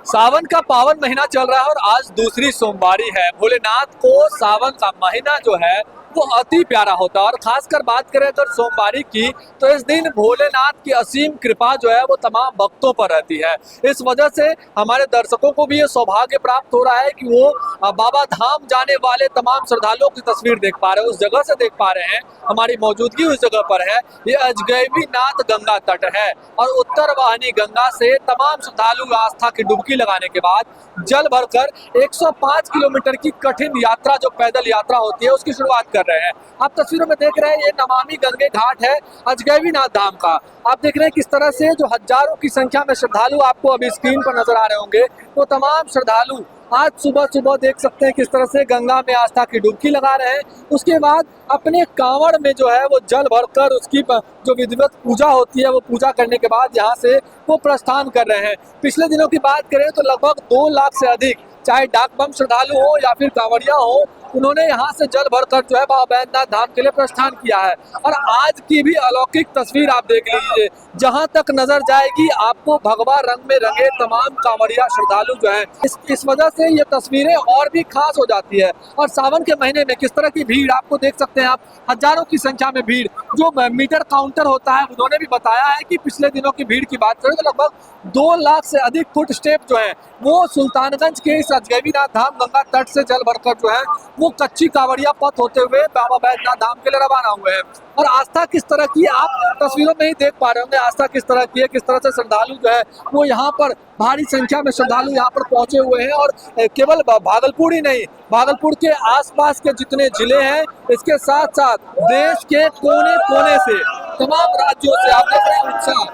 सावन का पावन महीना चल रहा है और आज दूसरी सोमवारी है। भोलेनाथ को सावन का महीना जो है वो अति प्यारा होता है और खासकर बात करें अगर सोमवारी की तो इस दिन भोलेनाथ की असीम कृपा जो है वो तमाम भक्तों पर रहती है। इस वजह से हमारे दर्शकों को भी ये सौभाग्य प्राप्त हो रहा है कि वो बाबा धाम जाने वाले तमाम श्रद्धालुओं की तस्वीर देख पा रहे हैं, उस जगह से देख पा रहे हैं। हमारी मौजूदगी उस जगह पर है। ये अजगैबीनाथ गंगा तट है और उत्तर वाहिनी गंगा से तमाम श्रद्धालु आस्था की डुबकी लगाने के बाद जल भरकर 105 किलोमीटर की कठिन यात्रा जो पैदल यात्रा होती है उसकी शुरुआत कर रहे हैं। आप तस्वीरों में देख रहे हैं ये नमामि गंगे घाट है अजगैबीनाथ धाम का। आप देख रहे हैं किस तरह से जो हजारों की संख्या में श्रद्धालु आपको अभी स्क्रीन पर नजर आ रहे होंगे, वो तमाम श्रद्धालु आज सुबह सुबह देख सकते हैं किस तरह से गंगा में आस्था की डुबकी लगा रहे हैं। उसके बाद अपने कांवड़ में जो है वो जल भरकर उसकी जो विधिवत पूजा होती है वो पूजा करने के बाद यहाँ से वो प्रस्थान कर रहे हैं। पिछले दिनों की बात करें तो लगभग 2 लाख से अधिक चाहे डाक बम श्रद्धालु हो या फिर कांवड़िया हो, उन्होंने यहाँ से जल भरकर जो है बाबा बैद्यनाथ धाम के लिए प्रस्थान किया है। और आज की भी अलौकिक तस्वीर आप देख लीजिए, जहाँ तक नजर जाएगी आपको भगवा रंग में रंगे तमाम कांवड़िया श्रद्धालु जो हैं। इस वजह से ये तस्वीरें और भी खास हो जाती है। और सावन के महीने में किस तरह की भीड़ आपको देख सकते हैं आप, हजारों की संख्या में भीड़। जो मीटर काउंटर होता है उन्होंने भी बताया है कि पिछले दिनों की भीड़ की बात करें तो लगभग 2 लाख से अधिक फुट स्टेप जो है वो सुल्तानगंज के इस अजगैबीनाथ धाम गंगा तट से जल भरकर जो है वो कच्ची कांवड़िया पथ होते हुए बाबा बैद्यनाथ धाम के लिए रवाना हुए हैं। और आस्था किस तरह की आप तस्वीरों में ही देख पा रहे होंगे, आस्था किस तरह की है, किस तरह से श्रद्धालु जो है वो यहाँ पर भारी संख्या में श्रद्धालु यहाँ पर पहुंचे हुए हैं। और केवल भागलपुर ही नहीं, भागलपुर के आसपास के जितने जिले हैं, इसके साथ साथ देश के कोने कोने से तमाम राज्यों से आप देख रहे हैं उत्साह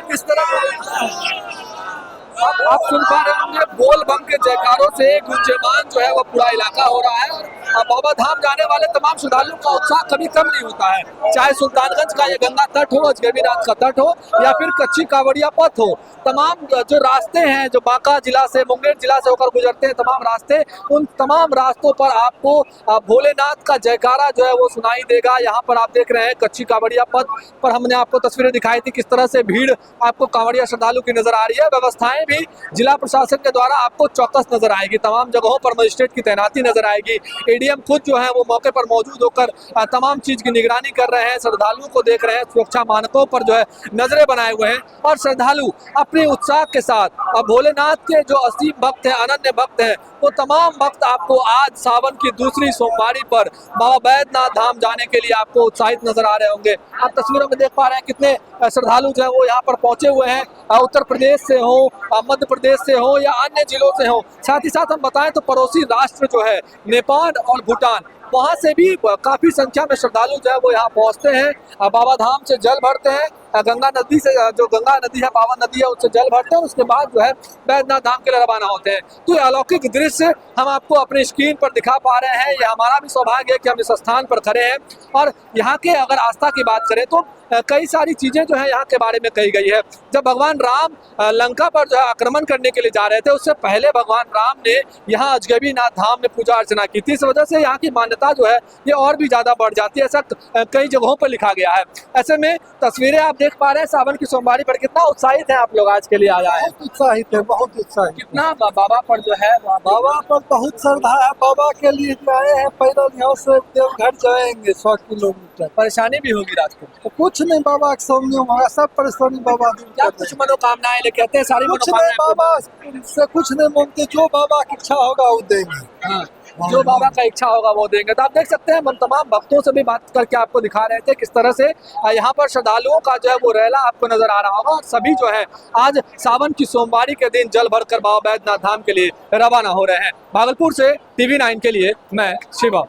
किस तरह आप सुन पा रहे होंगे। बोल बम के जयकारों से गुंजयमान जो है वो पूरा इलाका हो रहा है। और बाबा धाम जाने वाले तमाम श्रद्धालुओं का उत्साह कभी कम नहीं होता है, चाहे सुल्तानगंज का ये गंगा तट हो, अजगैबीनाथ का तट हो या फिर कच्ची कांवड़िया पथ हो। तमाम जो रास्ते हैं जो बांका जिला से, मुंगेर जिला से होकर गुजरते हैं तमाम रास्ते, उन तमाम रास्तों पर आपको भोलेनाथ का जयकारा जो है वो सुनाई देगा। यहाँ पर आप देख रहे हैं कच्ची कांवड़िया पथ पर हमने आपको तस्वीरें दिखाई थी किस तरह से भीड़ आपको कांवड़िया श्रद्धालु की नजर आ रही है। व्यवस्थाएं भी जिला प्रशासन के द्वारा आपको चौकस नजर आएगी, तमाम जगहों पर मजिस्ट्रेट की तैनाती नजर आएगी। एडीएम खुद जो है वो मौके पर मौजूद होकर तमाम चीज की निगरानी कर रहे हैं, श्रद्धालुओं को देख रहे हैं, सुरक्षा मानकों पर जो है नजरें बनाए हुए हैं। और श्रद्धालु अपने उत्साह के साथ भोलेनाथ के जो असीम भक्त हैं, अनन्य भक्त हैं, वो तमाम भक्त आपको आज सावन की दूसरी सोमवारी पर बाबा बैद्यनाथ धाम जाने के लिए आपको उत्साहित नजर आ रहे होंगे। आप तस्वीरों में देख पा रहे हैं कितने श्रद्धालु जो है वो यहाँ पर पहुंचे हुए हैं, उत्तर प्रदेश से हो, मध्य प्रदेश से हो या अन्य जिलों से हो। साथ ही साथ हम बताएं तो पड़ोसी राष्ट्र जो है नेपाल और भूटान, वहां से भी काफी संख्या में श्रद्धालु जो है वो यहाँ पहुंचते हैं, बाबा धाम से जल भरते हैं। गंगा नदी से, जो गंगा नदी है, पावन नदी है, उससे जल भरते हैं, उसके बाद जो है बैद्यनाथ धाम के लिए रवाना होते हैं। तो ये अलौकिक दृश्य हम आपको अपने स्क्रीन पर दिखा पा रहे हैं। ये हमारा भी सौभाग्य है कि हम इस स्थान पर खड़े हैं। और यहाँ के अगर आस्था की बात करें तो कई सारी चीजें जो है यहाँ के बारे में कही गई है। जब भगवान राम लंका पर जो है आक्रमण करने के लिए जा रहे थे, उससे पहले भगवान राम ने यहाँ अजगैबीनाथ धाम में पूजा अर्चना की थी। इस वजह से यहाँ की मान्यता जो है ये और भी ज्यादा बढ़ जाती है, ऐसा कई जगहों पर लिखा गया है। ऐसे में तस्वीरें आप देख पा रहे हैं सावन की सोमवारी पर, कितना उत्साहित है आप लोग आज के लिए आया है। उत्साहित है, बहुत उत्साहित। कितना बाबा पर जो है बाबा पर बहुत श्रद्धा है, बाबा के लिए आए हैं। पैदल यहाँ से देवघर जाएंगे 100 किलोमीटर। परेशानी भी होगी रात को? तो कुछ नहीं, बाबा के सामने होगा सब परेशानी बाबा दूर क्या करते कुछ हैं। मनोकामनाएं लेके आते हैं? सारी कुछ नहीं, बाबा से कुछ नहीं मांगते, जो बाबा की इच्छा होगा वो देंगे। हाँ, जो बाबा का इच्छा होगा वो देंगे। तो आप देख सकते हैं हम तमाम भक्तों से भी बात करके आपको दिखा रहे थे किस तरह से यहाँ पर श्रद्धालुओं का जो है वो रैला आपको नजर आ रहा होगा। और सभी जो है आज सावन की सोमवारी के दिन जल भरकर बाबा बैद्यनाथ धाम के लिए रवाना हो रहे हैं। भागलपुर से TV9 के लिए मैं शिवा।